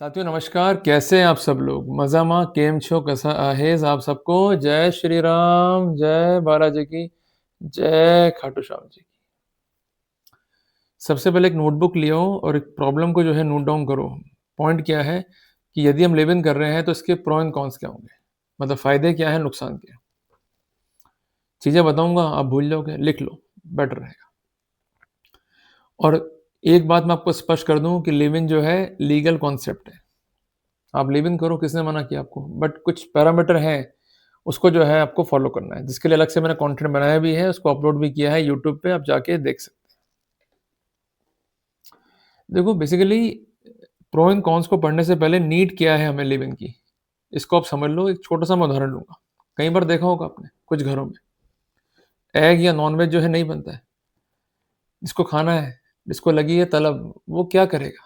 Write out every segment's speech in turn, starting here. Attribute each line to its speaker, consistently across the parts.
Speaker 1: साथियों नमस्कार, कैसे हैं आप सब लोग? मज़ामा केम छो कसा आहेज़ आप सबको? जय श्री राम, जय बालाजी की, जय खाटू श्याम जी की। सबसे पहले एक नोटबुक लियो और एक प्रॉब्लम को जो है नोट डाउन करो। पॉइंट क्या है कि यदि हम लिव इन कर रहे हैं तो इसके प्रो एंड कॉन्स क्या होंगे? मतलब फ़ायदे क्या हैं, नुकसान क्या है? चीज़ें बताऊँगा, आप भूल जाओगे, लिख लो, बेटर रहेगा। और एक बात मैं आपको स्पष्ट कर दूँ कि लिव इन जो है लीगल कॉन्सेप्ट है। आप लिव इन करो, किसने मना किया आपको? बट कुछ पैरामीटर हैं, उसको जो है आपको फ़ॉलो करना है, जिसके लिए अलग से मैंने कंटेंट बनाया भी है, उसको अपलोड भी किया है यूट्यूब पे, आप जाके देख सकते हैं। देखो बेसिकली प्रो एंड कॉन्स को पढ़ने से पहले नीड क्या है हमें लिव इन की, इसको आप समझ लो। एक छोटा-सा मैं उदाहरण लूँगा। कई बार देखा होगा आपने, कुछ घरों में एग या नॉन-वेज जो है नहीं बनता है, जिसको खाना है, जिसको लगी है तलब, वो क्या करेगा?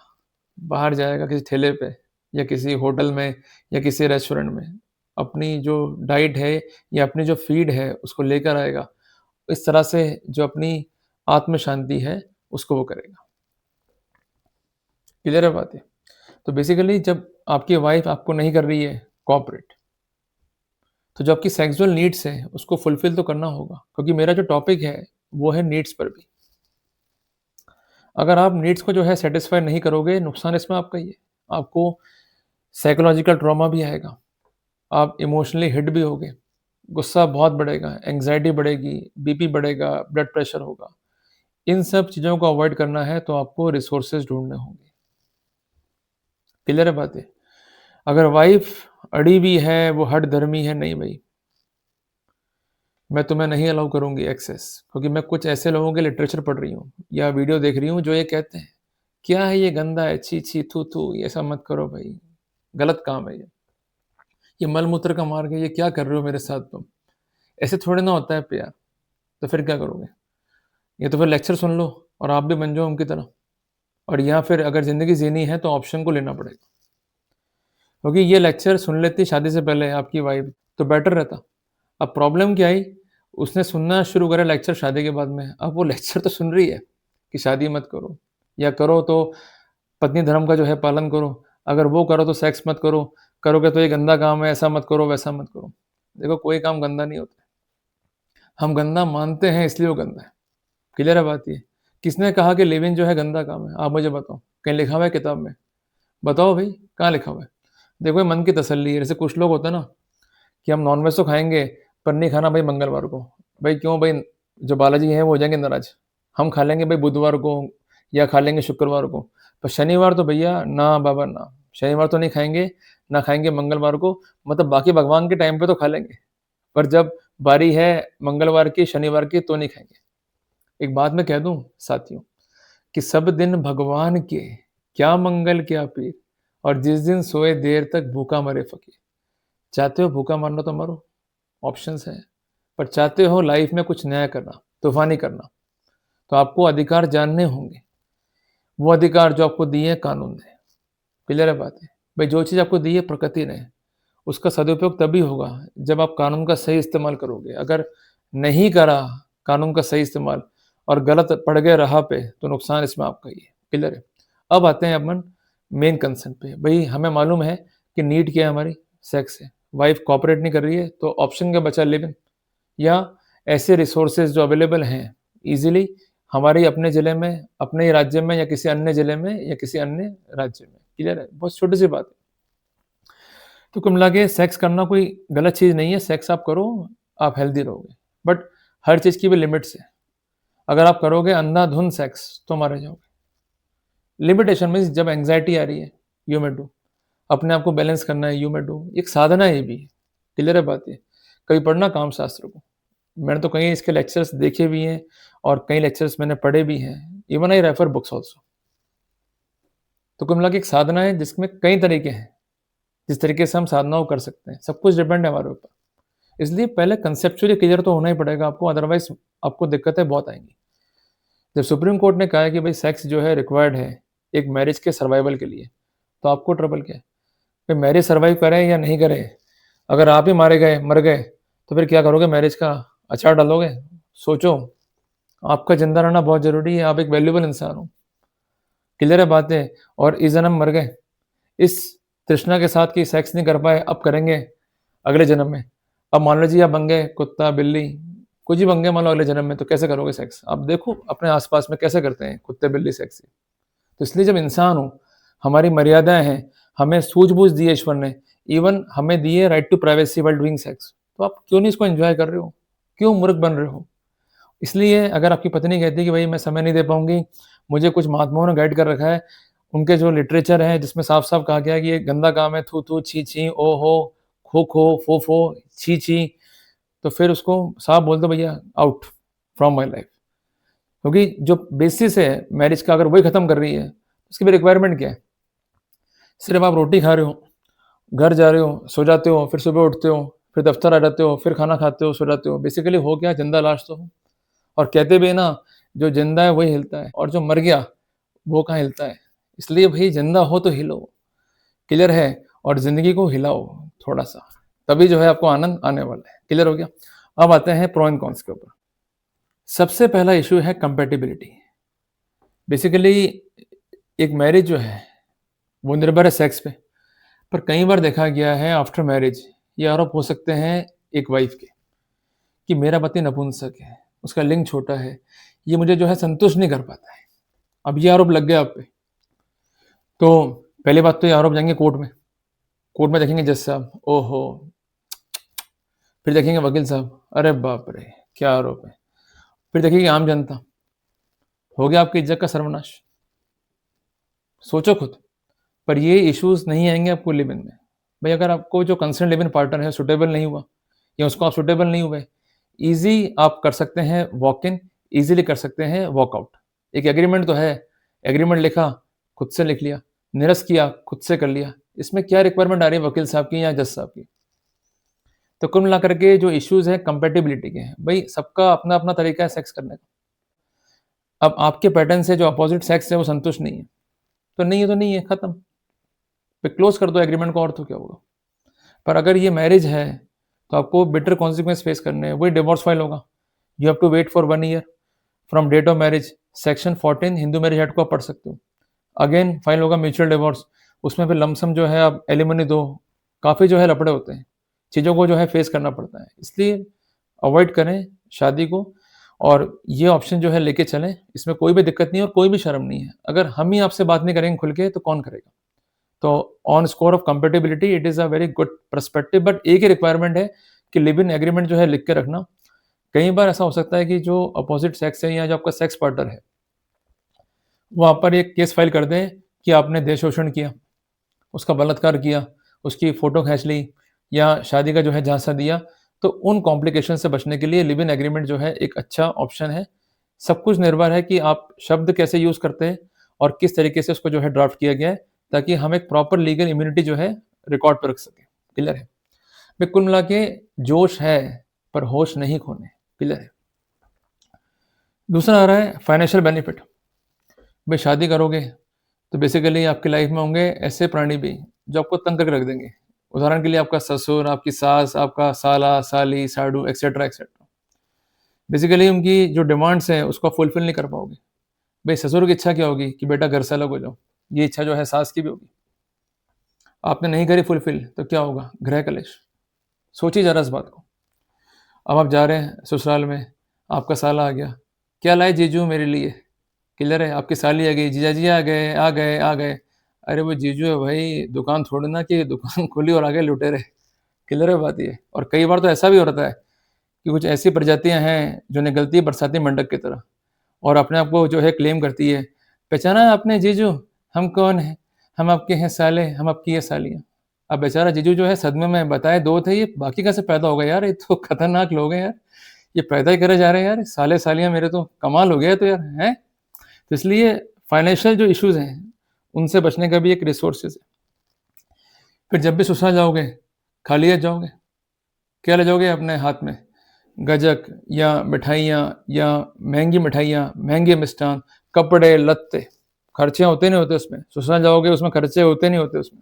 Speaker 1: बाहर जाएगा किसी ठेले पे या किसी होटल में या किसी रेस्टोरेंट में, अपनी जो डाइट है या अपनी जो फ़ीड है, उसको लेकर आएगा। इस तरह से जो अपनी आत्म शांति है, उसको वो करेगा। क्लियर है बात ये? तो बेसिकली जब आपकी वाइफ़ आपको नहीं कर रही है कोऑपरेट, तो जो आपकी सेक्सुअल नीड्स हैं, उसको फुलफ़िल तो करना होगा, क्योंकि मेरा जो टॉपिक है, वो है नीड्स पर भी। अगर आप नीड्स को जो है सैटिस्फाई नहीं करोगे, नुकसान इसमें आपका ही है। आपको साइकोलॉजिकल ट्रॉमा भी आएगा, आप इमोशनली हिट भी होगे, गुस्सा बहुत बढ़ेगा, एंग्ज़ायटी बढ़ेगी, बीपी बढ़ेगा, ब्लड प्रेशर होगा। इन सब चीज़ों को अवॉइड करना है, तो आपको रिसोर्सेज़ ढूँढने होंगे। क्लियर है बात ये? अगर वाइफ़ अड़ी भी है, वो हठधर्मी है, नहीं भई, मैं तुम्हें नहीं अलाउ करूँगी एक्सेस, क्योंकि मैं कुछ ऐसे लोगों के लिटरेचर पढ़ रही हूँ या वीडियो देख रही हूँ जो ये कहते हैं, क्या है ये गंदा है, छी, छी, थू, थू, ये सब मत करो भई, गलत काम है ये। ये मल-मूत्र का मार्ग है, ये क्या कर रहे हो मेरे साथ तुम? ऐसे थोड़ी ना होता है प्यार, तो फिर क्या करोगे? या तो फिर लेक्चर सुन लो और आप भी बन जाओ उनकी तरह, और या फिर अगर ज़िंदगी जीनी है तो ऑप्शन को लेना पड़ेगा। क्योंकि ये लेक्चर सुन लेती शादी से पहले आपकी वाइफ़, तो बेटर रहता। अब प्रॉब्लम क्या आई, उसने सुनना शुरू करा लेक्चर शादी के बाद में। अब वो लेक्चर तो सुन रही है कि शादी मत करो, या करो तो पत्नी धर्म का जो है पालन करो, अगर वो करो तो सेक्स मत करो, करोगे तो ये गंदा काम है, ऐसा मत करो, वैसा मत करो। देखो कोई काम गंदा नहीं होता, हम गंदा मानते हैं इसलिए वो गंदा है। क्लियर है बात ये? किसने कहा कि लिव इन जो है गंदा काम है? आप मुझे बताओ, कहीं लिखा हुआ है किताब में? बताओ भई, कहाँ लिखा हुआ है? देखो ये मन की तसल्ली है, जैसे कुछ लोग होते हैं ना कि हम नॉन-वेज तो खाएँगे, पर नहीं खाना भाई मंगलवार को। भाई क्यों भाई, जो बालाजी हैं वो हो जाएँगे नाराज़। हम खा लेंगे भाई बुधवार को या खा लेंगे शुक्रवार को, पर शनिवार तो भैया ना बाबा ना। शनिवार तो नहीं खाएँगे, ना खाएँगे मंगलवार को, मतलब बाकी भगवान के टाइम पे तो खा लेंगे, पर जब बारी है मंगलवार की, शनिवार की तो नहीं खाएँगे। एक बात मैं कह दूँ साथियों, कि सब दिन भगवान के, क्या मंगल क्या पीर, और जिस दिन सोए देर तक भूखा मरे फ़कीर। चाहते हो भूखा मरना तो मरो, ऑप्शंस हैं। पर चाहते हो लाइफ में कुछ नया करना, तूफ़ानी करना, तो आपको अधिकार जानने होंगे। वो अधिकार जो आपको दिए हैं कानून ने। क्लियर है बात है? भई जो चीज़ आपको दी है प्रकृति ने, उसका सदुपयोग तभी होगा जब आप कानून का सही इस्तेमाल करोगे। अगर नहीं करा कानून का सही इस्तेमाल और गलत पड़ गए राह पे, तो नुकसान इसमें आपका ही है। क्लियर है? अब आते हैं अपन मेन कंसर्न पे। भई हमें मालूम है कि नीड क्या है हमारी? सेक्स है। वाइफ़ कोऑपरेट नहीं कर रही है, तो ऑप्शन क्या बचा? लिव इन, या ऐसे रिसोर्सेज़ जो अवेलेबल हैं ईज़िली हमारे ही अपने ज़िले में, अपने ही राज्य में, या किसी अन्य ज़िले में या किसी अन्य राज्य में। क्लियर है? बहुत छोटी-सी बात है। तो कुल मिला के सेक्स करना कोई गलत चीज़ नहीं है, सेक्स आप करो, आप हेल्दी रहोगे। बट हर चीज़ की भी लिमिट्स है। अगर आप करोगे अंधाधुंध सेक्स तो मारे जाओगे। लिमिटेशन मीन्स जब एंग्ज़ायटी आ रही है, यू मे डू। अपने आप को बैलेंस करना है, यू मे डू। एक साधना है ये भी। क्लियर है बात ये? कभी पढ़ना कामशास्त्र को। मैंने तो कई इसके लेक्चर्स देखे भी हैं और कई लेक्चर्स मैंने पढ़े भी हैं। Even I refer books also. तो कुल मिला के एक साधना है जिसमें कई तरीके हैं, जिस तरीके से हम साधना को कर सकते हैं। सब कुछ डिपेंड है हमारे ऊपर। इसलिए पहले कंसेप्चुअली क्लियर तो होना ही पड़ेगा आपको, अदरवाइज़ आपको दिक्कतें बहुत आएँगी। जब सुप्रीम कोर्ट ने कहा है कि भई सेक्स जो है रिक्वायर्ड है एक मैरिज के सर्वाइवल के लिए, तो आपको ट्रबल क्या है? भई मैरिज सर्वाइव करें या नहीं करें, अगर आप ही मारे गए, मर गए, तो फिर क्या करोगे? मैरिज का अचार डालोगे? सोचो, आपका ज़िंदा रहना बहुत ज़रूरी है, आप एक वैल्यूएबल इंसान हो। क्लियर है बातें? और इस जन्म मर गए, इस तृष्णा के साथ कि सेक्स नहीं कर पाए, अब करेंगे अगले जन्म में। अब मान लीजिए आप बन गए कुत्ता, बिल्ली, कुछ ही बन गए मान लो अगले जन्म में, तो कैसे करोगे सेक्स? आप देखो अपने आस-पास में कैसे करते हैं कुत्ते, बिल्ली सेक्स। तो इसलिए जब इंसान हो, हमारी मर्यादाएँ हैं, हमें सूझबूझ दी है ईश्वर ने, इवन हमें दी है right to privacy while doing sex, तो आप क्यों नहीं इसको एन्जॉय कर रहे हो? क्यों मूर्ख बन रहे हो? इसलिए अगर आपकी पत्नी कहती है कि भई मैं समय नहीं दे पाऊँगी, मुझे कुछ महात्माओं ने गाइड कर रखा है, उनके जो लिटरेचर है जिसमें साफ-साफ कहा गया है कि ये गंदा काम है, थू-थू, छी-छी, ओहो, खो-खो, फो-फो, छी-छी, तो फिर उसको साफ बोल दो भैया आउट फ्रॉम माय लाइफ। क्योंकि जो बेसिस है मैरिज का अगर वही खत्म कर रही है, तो उसकी भी रिक्वायरमेंट क्या है? सिर्फ आप रोटी खा रहे हो, घर जा रहे हो, सो जाते हो, फिर सुबह उठते हो, फिर दफ्तर आ जाते हो, फिर खाना खाते हो, सो जाते हो। बेसिकली हो क्या? जिंदा लाश तो हो। और कहते भी है ना, जो जिंदा है वही हिलता है और जो मर गया वो कहाँ हिलता है। इसलिए भाई जिंदा हो तो हिलो, क्लियर है? और जिंदगी को हिलाओ थोड़ा सा, तभी जो है आपको आनंद आने वाला है। क्लियर हो गया? अब आते हैं प्रो एंड कॉन्स के ऊपर। सबसे पहला इशू है कंपैटिबिलिटी। बेसिकली एक मैरिज जो है वो निर्भर है सेक्स पे, पर कई बार देखा गया है आफ्टर मैरिज ये आरोप हो सकते हैं एक वाइफ के कि मेरा पति नपुंसक है, उसका लिंग छोटा है, ये मुझे जो है संतुष्ट नहीं कर पाता है। अब ये आरोप लग गया आप पे, तो पहली बात तो ये आरोप जाएंगे कोर्ट में। कोर्ट में देखेंगे जज साहब, ओहो, फिर देखेंगे वकील साहब, अरे बाप रे क्या आरोप है, फिर देखेंगे आम जनता, हो गया आपकी इज्जत का सर्वनाश। सोचो खुद। पर ये इश्यूज नहीं आएंगे आपको लिव इन में। भाई अगर आपको जो कंसर्न लिव इन पार्टनर है सुटेबल नहीं हुआ या उसको आप सुटेबल नहीं हुए, ईजी आप कर सकते हैं वॉक इन, ईजिली कर सकते हैं वॉकआउट। एक एग्रीमेंट तो है, एग्रीमेंट लिखा, खुद से लिख लिया, निरस्त किया, खुद से कर लिया। इसमें क्या रिक्वायरमेंट आ रही है वकील साहब की या जज साहब की? तो कुल मिलाकर के जो इश्यूज है कंपेटिबिलिटी के हैं। भाई सबका अपना अपना तरीका है सेक्स करने का। अब आपके पैटर्न से जो अपोजिट सेक्स है वो संतुष्ट नहीं है, तो नहीं है तो नहीं है, खत्म। फिर क्लोज कर दो एग्रीमेंट को, और तो क्या होगा। पर अगर ये मैरिज है तो आपको बिटर कॉन्सिक्वेंस फेस करने हैं, वही डिवोर्स फाइल होगा। You have to wait for 1 year from date of marriage. Section 14 Hindu marriage act को आप पढ़ सकते हो। अगेन फाइल होगा म्यूचुअल डिवोर्स, उसमें फिर लमसम जो है आप एलिमनी दो, काफ़ी जो है लफड़े होते हैं, चीज़ों को जो है फेस करना पड़ता है। इसलिए अवॉइड करें शादी को, और ये ऑप्शन जो है लेके चलें, इसमें कोई भी दिक्कत नहीं है और कोई भी शर्म नहीं है। अगर हम ही आपसे बात नहीं करेंगे खुल के तो कौन करेगा? तो on score of compatibility it is a very good perspective, but एक ही रिक्वायरमेंट है कि लिव इन एग्रीमेंट जो है लिख के रखना। कई बार ऐसा हो सकता है कि जो अपोजिट सेक्स है या जो आपका सेक्स पार्टनर है, वहाँ पर एक केस फाइल कर दें कि आपने देह शोषण किया, उसका बलात्कार किया, उसकी फ़ोटो खींच ली या शादी का जो है झांसा दिया। तो उन कॉम्प्लिकेशन से बचने के लिए लिव इन एग्रीमेंट जो है एक अच्छा ऑप्शन है। सब कुछ निर्भर है कि आप शब्द कैसे यूज़ करते हैं और किस तरीके से उसको जो है ड्राफ्ट किया गया है, ताकि हम एक प्रॉपर लीगल इम्यूनिटी जो है रिकॉर्ड पर रख सकें। क्लियर है? मैं कुल मिला के जोश है पर होश नहीं खोने। क्लियर है? दूसरा आ रहा है फाइनेंशियल बेनिफिट। भाई शादी करोगे तो बेसिकली आपकी लाइफ में होंगे ऐसे प्राणी भी जो आपको तंग करके रख देंगे। उदाहरण के लिए आपका ससुर, आपकी सास, आपका साला, साली, साडू एक्सेट्रा एक्सेट्रा। बेसिकली उनकी जो डिमांड्स हैं उसको फुलफिल नहीं कर पाओगे। भाई ससुर की इच्छा क्या होगी कि बेटा घर से अलग हो जाओ, ये इच्छा जो है सास की भी होगी। आपने नहीं करी फुलफिल तो क्या होगा? गृह कलेश। सोचिए जरा इस बात को। अब आप जा रहे हैं ससुराल में, आपका साला आ गया, क्या लाए जीजू मेरे लिए? क्लियर है? आपकी साली आ गई, जीजाजी आ गए, आ गए, आ गए। अरे वो जीजू है भाई, दुकान थोड़ी ना कि दुकान खोली और आ गए लुटेरे। क्लियर है बात ये? और कई बार तो ऐसा भी होता है कि कुछ ऐसी प्रजातियां हैं जो निकलती है बरसाती मंडक की तरह और अपने आप को जो है क्लेम करती है, पहचाना आपने जीजू, हम कौन हैं? हम आपके हैं साले, हम आपकी है सालियाँ। अब बेचारा जीजू जो है सदमे में, बताए 2 थे, ये बाकी कैसे पैदा हो गए यार? ये तो खतरनाक लोग हैं यार, ये पैदा ही करे जा रहे हैं यार, साले सालियाँ मेरे, तो कमाल हो गया है तो यार, हैं? तो इसलिए फाइनेंशियल जो इश्यूज़ हैं, उनसे बचने का भी एक रिसोर्सेज़ है। फिर जब भी ससुराल जाओगे, खाली हाथ जाओगे, क्या ले जाओगे अपने हाथ में? गज्जक या मिठाइयाँ या महँगी मिठाइयाँ, महँगे मिष्ठान, कपड़े-लत्ते, खर्चे होते नहीं होते उसमें। ससुराल जाओगे उसमें खर्चे होते नहीं होते उसमें।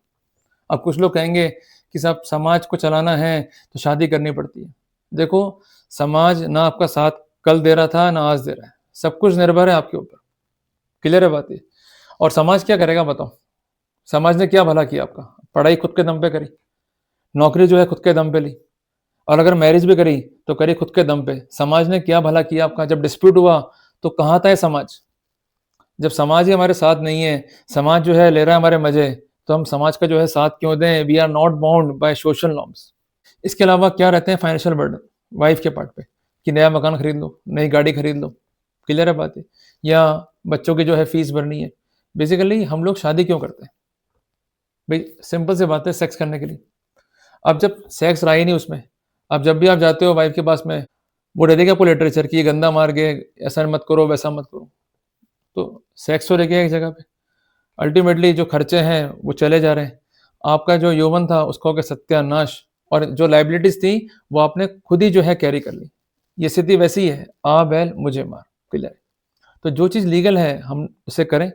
Speaker 1: अब कुछ लोग कहेंगे कि साहब समाज को चलाना है तो शादी करनी पड़ती है। देखो, समाज ना आपका साथ कल दे रहा था, ना आज दे रहा है। सब कुछ निर्भर है आपके ऊपर। क्लियर है बात ये? और समाज क्या करेगा बताओ? समाज ने क्या भला किया आपका? पढ़ाई खुद के दम पे करी, नौकरी जो है खुद के दम पे ली, और अगर मैरिज भी करी तो करी खुद के दम पे। समाज ने क्या भला किया आपका? जब डिस्प्यूट हुआ तो कहाँ था ये समाज? जब समाज ही हमारे साथ नहीं है, समाज जो है ले रहा है हमारे मजे, तो हम समाज का जो है साथ क्यों दें? We are not bound by social norms. इसके अलावा क्या रहते हैं फाइनेंशियल बर्डन वाइफ के पार्ट पे, कि नया मकान खरीद लो, नई गाड़ी खरीद लो, क्लियर है बात है, या बच्चों की जो है फीस भरनी है। बेसिकली हम लोग शादी क्यों करते हैं भाई? सिंपल सी बात है, सेक्स करने के लिए। अब जब सेक्स रहा ही नहीं उसमें, अब जब भी आप जाते हो वाइफ के पास में, वो दे देगा आपको लिटरेचर कि ये गंदा मार गए, ऐसा मत करो वैसा मत करो। तो सेक्स तो रह गया एक जगह पे, अल्टीमेटली जो खर्चे हैं वो चले जा रहे हैं, आपका जो यौवन था उसका हो गया सत्यानाश, और जो लाइबिलिटीज थी वो आपने खुद ही जो है कैरी कर ली। ये स्थिति वैसी है, आ बैल मुझे मार, क्लियर है। तो जो चीज़ लीगल है हम उसे करें,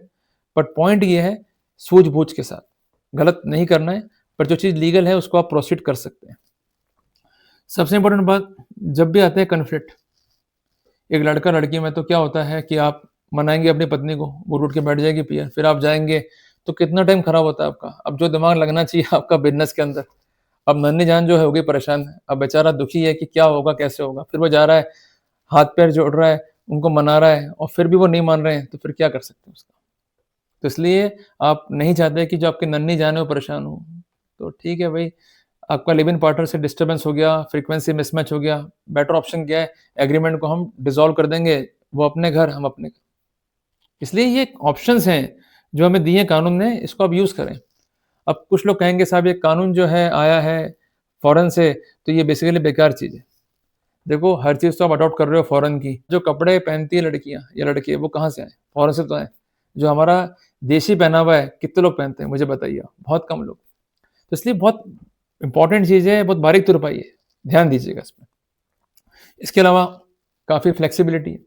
Speaker 1: बट पॉइंट ये है सूझबूझ के साथ, गलत नहीं करना है, पर जो चीज़ लीगल है उसको आप प्रोसीड कर सकते हैं। सबसे इंपॉर्टेंट बात, जब भी आते हैं कन्फ्लिक्ट एक लड़का लड़की में, तो क्या होता है कि आप मनाएंगे अपनी पत्नी को, वो रूठ के बैठ जाएगी पियर, फिर आप जाएंगे, तो कितना टाइम खराब होता है आपका। अब जो दिमाग लगना चाहिए आपका बिजनेस के अंदर, अब नन्ही जान जो है होगी परेशान, अब बेचारा दुखी है कि क्या होगा कैसे होगा, फिर वो जा रहा है, हाथ पैर जोड़ रहा है, उनको मना रहा है, और फिर भी वो नहीं मान रहे हैं, तो फिर क्या कर सकते हैं उसका। तो इसलिए आप नहीं चाहते कि जो आपकी नन्ही जान है वो परेशान हो। तो ठीक है भाई, आपका लिव इन पार्टनर से डिस्टर्बेंस हो गया, फ्रीक्वेंसी मिसमैच हो गया, बेटर ऑप्शन क्या है, एग्रीमेंट को हम डिसॉल्व कर देंगे, वो अपने घर हम अपने घर। इसलिए ये ऑप्शंस हैं जो हमें दिए कानून ने, इसको आप यूज़ करें। अब कुछ लोग कहेंगे साहब ये कानून जो है आया है फॉरेन से, तो ये बेसिकली बेकार चीज़ है। देखो हर चीज़ तो आप अडॉप्ट कर रहे हो फॉरेन की, जो कपड़े पहनती है लड़कियाँ या लड़के वो कहाँ से आए? फॉरेन से तो आए। जो हमारा देशी पहनावा है कितने लोग पहनते हैं मुझे बताइए आप? बहुत कम लोग। तो इसलिए बहुत इंपॉर्टेंट चीज़ है, बहुत बारीक तुरपाई है, ध्यान दीजिएगा इसमें। इसके अलावा काफ़ी फ्लेक्सिबिलिटी है,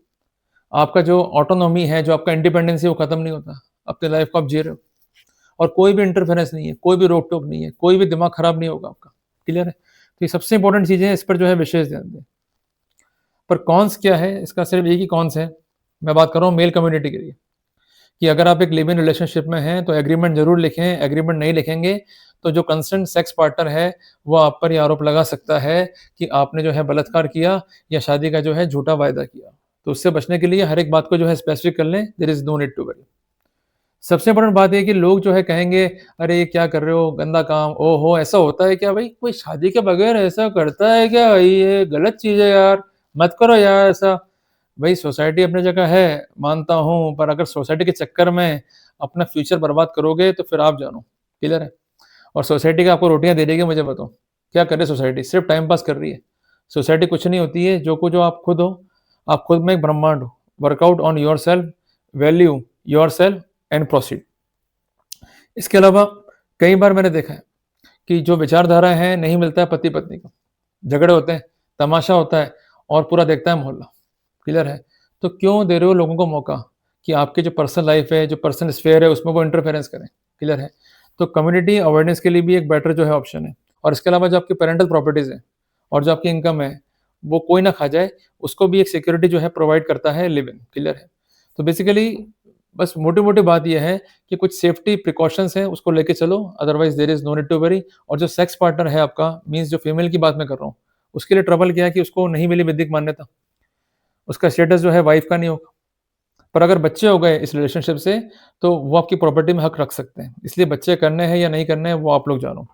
Speaker 1: आपका जो ऑटोनॉमी है, जो आपका इंडिपेंडेंस है वो खत्म नहीं होता, अपनी लाइफ को आप जी रहे हो, और कोई भी इंटरफेरेंस नहीं है, कोई भी रोक टोक नहीं है, कोई भी दिमाग खराब नहीं होगा आपका, क्लियर है। तो ये सबसे इंपॉर्टेंट चीज़ें हैं, इस पर जो है विशेष ध्यान दें। पर कॉन्स क्या है इसका? सिर्फ एक ही कॉन्स है, मैं बात कर रहा हूँ मेल कम्युनिटी के लिए, कि अगर आप एक लिव इन रिलेशनशिप में हैं तो एग्रीमेंट जरूर लिखें। एग्रीमेंट नहीं लिखेंगे तो जो कंसर्न सेक्स पार्टनर है वो आप पर ये आरोप लगा सकता है कि आपने जो है बलात्कार किया या शादी का जो है झूठा वायदा किया। तो उससे बचने के लिए हर एक बात को जो है स्पेसिफिक कर लें, there is no need to worry. सबसे इंपॉर्टेंट बात है कि लोग जो है कहेंगे अरे ये क्या कर रहे हो, गंदा काम, ओहो ऐसा होता है क्या भाई? कोई शादी के बगैर ऐसा करता है क्या भाई? ये गलत चीज़ है यार, मत करो यार ऐसा। भाई सोसाइटी अपनी जगह है, मानता हूँ, पर अगर सोसाइटी के चक्कर में अपना फ्यूचर बर्बाद करोगे तो फिर आप जानो, क्लियर है। और सोसाइटी का आपको रोटियां दे देगी, मुझे बताओ क्या कर रही है सोसाइटी? सिर्फ टाइम पास कर रही है। सोसाइटी कुछ नहीं होती है, जो कुछ जो आप खुद हो, आप खुद में एक ब्रह्मांड हो। Workout on your self, value your self and proceed. इसके अलावा कई बार मैंने देखा है कि जो विचारधारा है नहीं मिलता है पति पत्नी को, झगड़े होते हैं, तमाशा होता है, और पूरा देखता है मोहल्ला, क्लियर है। तो क्यों दे रहे हो लोगों को मौका कि आपकी जो पर्सनल लाइफ है, जो पर्सनल स्फेयर है, उसमें वो इंटरफेरेंस करें, क्लियर है। तो कम्युनिटी अवेयरनेस के लिए भी एक बेटर जो है ऑप्शन है। और इसके अलावा जो आपकी पेरेंटल प्रॉपर्टीज़ है और जो आपकी इनकम है वो कोई ना खा जाए, उसको भी एक सिक्योरिटी जो है प्रोवाइड करता है लिव इन, क्लियर है। तो बेसिकली बस मोटी मोटी बात यह है कि कुछ सेफ्टी प्रिकॉशंस हैं उसको लेके चलो, otherwise there is no need to worry. और जो सेक्स पार्टनर है आपका, मीन्स जो फीमेल की बात मैं कर रहा हूँ, उसके लिए ट्रबल क्या है कि उसको नहीं मिली विधिक मान्यता, उसका स्टेटस जो है वाइफ का नहीं होगा। पर अगर बच्चे हो गए इस रिलेशनशिप से तो वो आपकी प्रॉपर्टी में हक रख सकते हैं। इसलिए बच्चे करने हैं या नहीं करने हैं वो आप लोग जानो।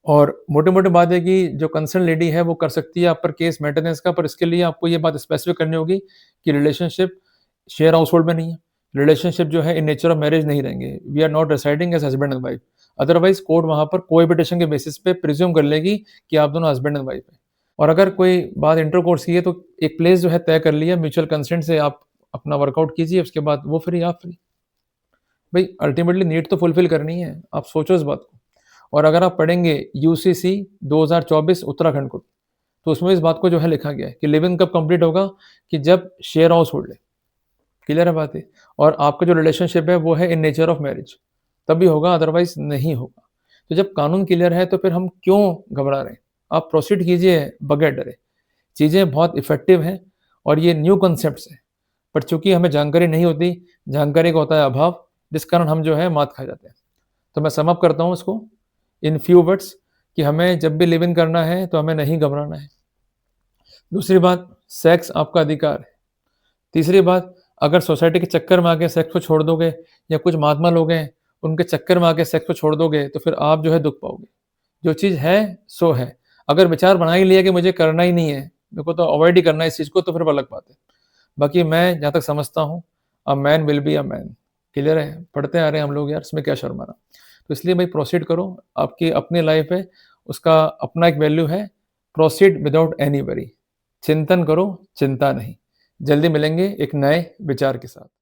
Speaker 1: और मोटे मोटे बात है कि जो कंसर्न लेडी है वो कर सकती है आप पर केस मेंटेनेंस का, पर इसके लिए आपको ये बात स्पेसिफिक करनी होगी कि रिलेशनशिप शेयर हाउस होल्ड में नहीं है, रिलेशनशिप जो है इन नेचर ऑफ मैरिज नहीं रहेंगे, we are not residing as husband and wife. Otherwise court वहां पर कोएबिटेशन के बेसिस पे प्रिज्यूम कर लेगी कि आप दोनों हस्बैंड एंड वाइफ है। और अगर कोई बात इंटरकोर्स की है तो एक प्लेस जो है तय कर लिया, म्यूचुअल कंसेंट से आप अपना वर्कआउट कीजिए, उसके बाद वो फ्री आप फ्री। भाई अल्टीमेटली नीड तो फुलफिल करनी है, आप सोचो इस बात को। और अगर आप पढ़ेंगे यूसीसी 2024 उत्तराखंड को, तो उसमें इस बात को जो है लिखा गया है कि लिविंग कब कंप्लीट होगा कि जब शेयर हाउस होल्ड है, क्लियर है बात है। और आपका जो रिलेशनशिप है वो है इन नेचर ऑफ मैरिज, तभी होगा, अदरवाइज नहीं होगा। तो जब कानून क्लियर है तो फिर हम क्यों घबरा रहे हैं? आप प्रोसीड कीजिए बगैर डरे। चीज़ें बहुत इफेक्टिव हैं और ये न्यू कॉन्सेप्ट्स हैं, पर चूंकि हमें जानकारी नहीं होती, जानकारी का होता है अभाव, जिस कारण हम जो है मात खा जाते हैं। तो मैं सम अप करता हूँ इसको इन फ्यू वर्ड्स कि हमें जब भी लिव इन करना है तो हमें नहीं घबराना है। दूसरी बात, सेक्स आपका अधिकार है। तीसरी बात, अगर सोसाइटी के चक्कर में आके सेक्स को छोड़ दोगे या कुछ महात्मा लोग हैं, उनके चक्कर में आके सेक्स को छोड़ दोगे तो फिर आप जो है दुःख पाओगे। जो चीज़ है, सो है। अगर विचार बना ही लिया कि मुझे करना ही नहीं है, मेरे को तो अवॉइड ही करना है इस चीज़ को, तो फिर वो अलग बात है। बाकी मैं जहाँ तक समझता हूँ, a man will be a man. Clear है? पढ़ते आ रहे हैं हम लोग यार, इसमें क्या शर्माना। तो इसलिए भाई प्रोसीड करो, आपकी अपनी लाइफ है, उसका अपना एक वैल्यू है। Proceed without any worry. चिंतन करो, चिंता नहीं। जल्दी मिलेंगे एक नए विचार के साथ।